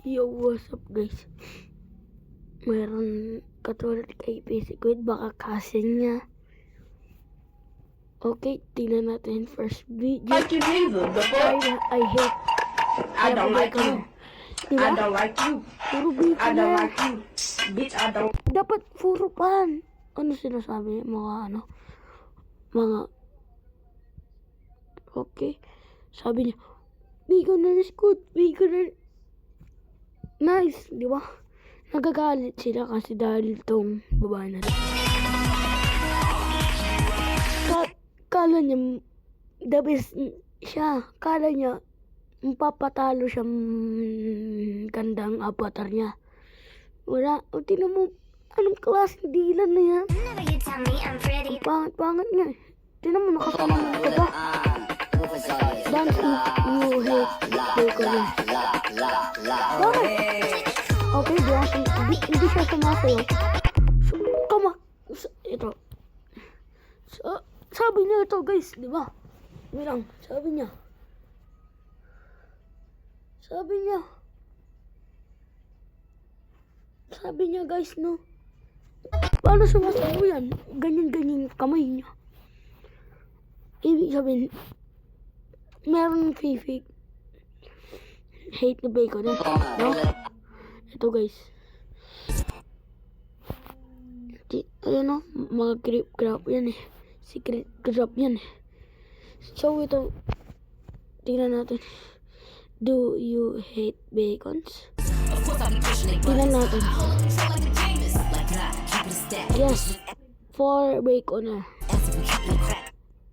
Yo, what's up guys? Meron katulad kay Physiquid, baka cousin niya. Okay, tingnan natin first video. Like you neither, the fuck? I hate. I don't like you. Diba? I don't like you. Puro bacon I don't na. like you. Bitch, I don't. Dapat puro pan. Ano sinasabi? Mga okay. Sabi niya, bacon na is good. Bacon na nice, di ba? Nagagalit sila kasi dahil tong babae na kala niya the best siya. Kala niya mapapatalo siya gandang avatar niya. Wala. O tinan mo, anong klaseng dilan na yan? Ang pangit niya. Tinan mo, nakasama mo ka ba? Dance you hate bacon. Bakit? Okay, hindi siya sumasayo. Ito. Sabi niya ito guys, di ba? Bilang, sabi niya guys, no? Paano sumasayo yan? Ganyan kamay niya. Ibig sabihin, meron fake hate na bacon, no? Ito guys. Ayan o, mga crap yan eh. Secret crap yan eh. So ito, tingnan natin. Do you hate bacons? Tingnan natin. Yes, 4 bacon na.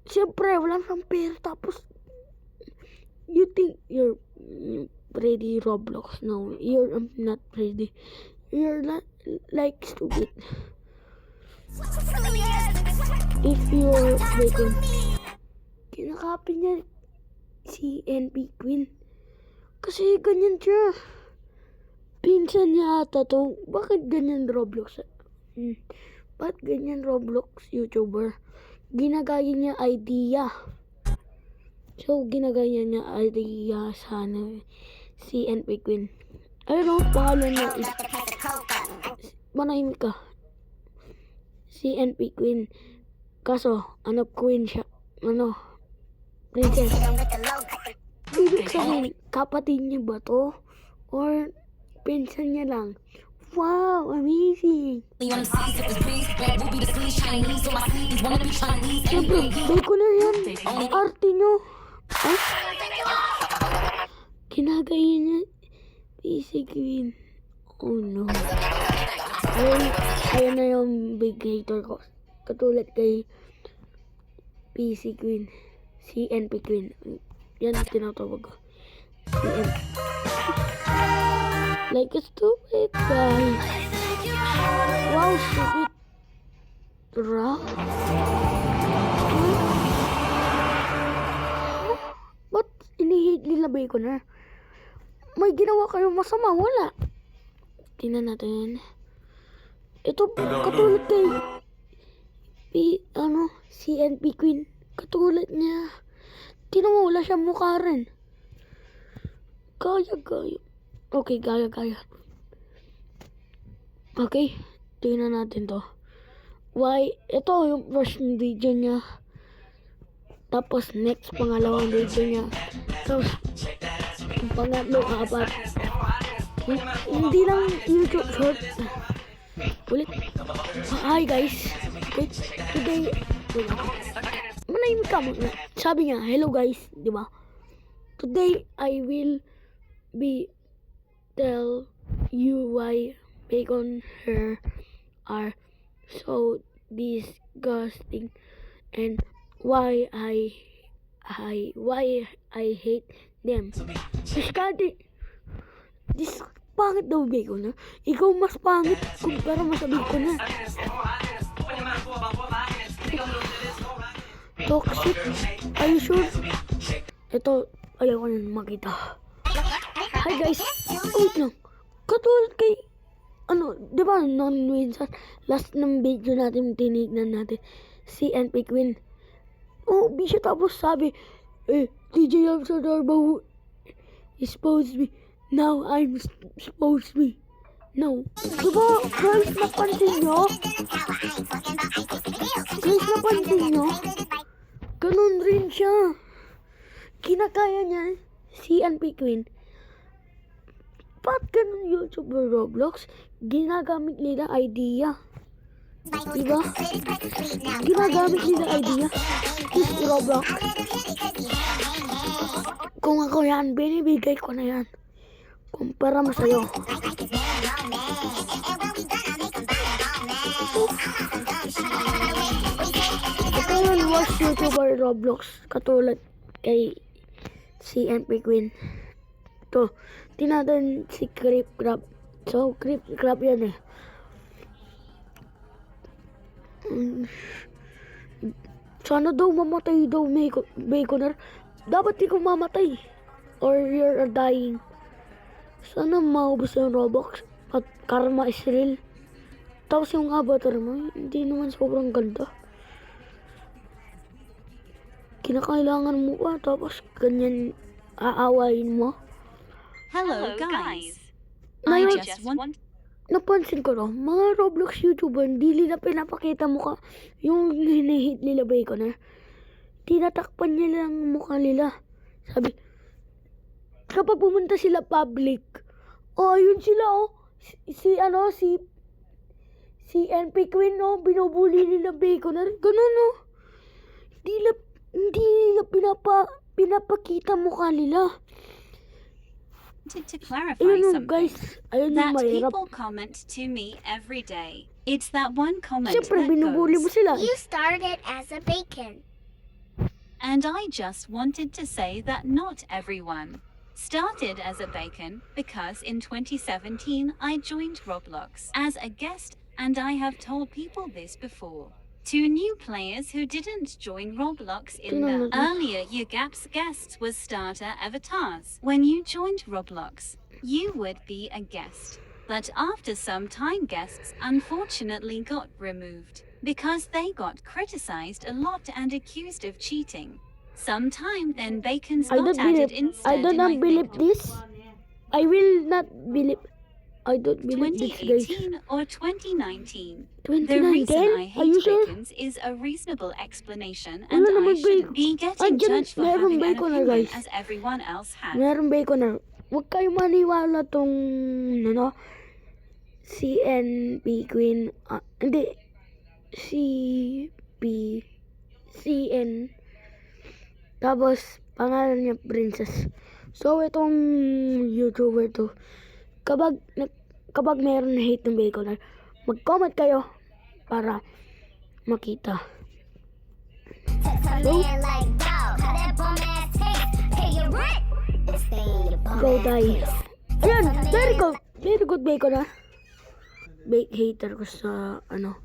Siyempre, wala siyang pera. Tapos, you think you're ready Roblox? No, you're not ready. You're not like stupid. If you're bacon, kinakapin niya si NP Queen. Kasi ganyan siya. Pinsan niya ata to. Bakit ganyan Roblox? Bakit ganyan Roblox YouTuber? Ginagaya niya idea. So, ginagaya niya idea sana si NP Queen. I don't know, pangalan niya is manahimik ka. Si NP Queen. Kaso, Queen siya. Princess. Ibig sabihin, kapatid niya ba to? Or, pinsan niya lang? Wow, amazing! Siyempre, bacon na yan. Arte nyo. Ay? Kinagaya niya. PC Queen. Oh no. Ayun na yung big hater ko. Katulad kay PC Queen. Si NP Queen. Yan ang tinatawag ko. CN. Like a stupid guy. Wow, stupid. Ba't inihate nila bacon na? May ginawa kayong masama, wala. Tingnan natin. Ito, katulad kay si NP Queen. Katulad niya. Tingnan mo, wala siyang mukha rin. Gaya. Okay, gaya. Okay, tingnan natin to. Why? Ito yung first video niya. Tapos next, pangalawang video niya. Tapos, pangatlo, apat. Hindi lang YouTube short. Ulit. Hi guys. Okay, today, manahimik ka muna. Sabi niya, hello guys, di ba? Today, I will be tell you why bacon hair are so disgusting and why I hate them. Pangit daw bacon na. Ikaw mas pangit kumpara mo sa bacon na. Toxic. Are you sure? Ito, ayaw ko na makita. Hi guys. Wait lang. Katulad kay, di ba minsan, last ng video natin, tinignan natin, si NP Queen. Di siya tapos sabi, TJ Amsterdam is supposed to be Now I'm supposed to be. No. Diba, guys, napansin nyo? Guys, napansin nyo? Ganun rin siya. Kinakaya niya si NP Queen. Ba't ganun YouTuber Roblox? Ginagamit nila idea. Diba? Ginagamit nila idea. This Roblox. Kung ako yan, binibigay ko na yan. Kumpara mo sa'yo. Ito yun was YouTuber Roblox. Katulad kay si NP Queen. Ito, tinatan si Creep Crab. So, Creep Crab yan eh. Sana daw mamatay daw Baconer. Dapat di ko mamatay. Or you're dying. Sana maubos yung Roblox. At karma is real. Tapos yung avatar mo, hindi naman sobrang ganda. Kinakailangan mo pa, tapos ganyan aawain mo. Hello, guys. Ngayon, I just want napansin ko no, mga Roblox YouTuber, hindi nila pinapakita mukha yung hinihit nila Baconer. Tinatakpan nila ang mukha nila. Sabi, kapag pumunta sila public, oh, yun sila oh, si NP Queen no, binubuli nila Baconer. Ganun no. Hindi nila pinapakita mukha nila. to clarify Ayun no, something. guys, ayun yung That mahirap. people comment to me every day. It's that one comment Siyempre, that binubuli mo goes, sila. You started as a bacon. and I just wanted to say that not everyone started as a bacon, because in 2017 I joined Roblox as a guest, and I have told people this before. To new players who didn't join Roblox in the earlier year gaps, guests was starter avatars. When you joined Roblox, you would be a guest. But after some time, guests unfortunately got removed because they got criticized a lot and accused of cheating. Sometime then bacons I got don't added believe, instead. I do and not I believe think this. I will not believe. I don't believe this, guys. 2018 or 2019. The 2019? reason I Are you hate sure? bacons is a reasonable explanation, Wala and I naman shouldn't bacon. be getting Andyan, judged for meron having an bacon na, opinion guys. as everyone else has. Meron Baconer. Huwag kayong maniwala tong, ano, CNP Queen. Hindi. CN. Tapos, pangalan niya Princess. So, itong YouTuber to, kapag meron na hate ng Baconer, mag-comment kayo para makita. To man like dog, how that bum ass taste? Pay your rent. Stay in your bum Go ass die. taste. Ayan, very good. Very good Baconer. Hater ko sa, ano,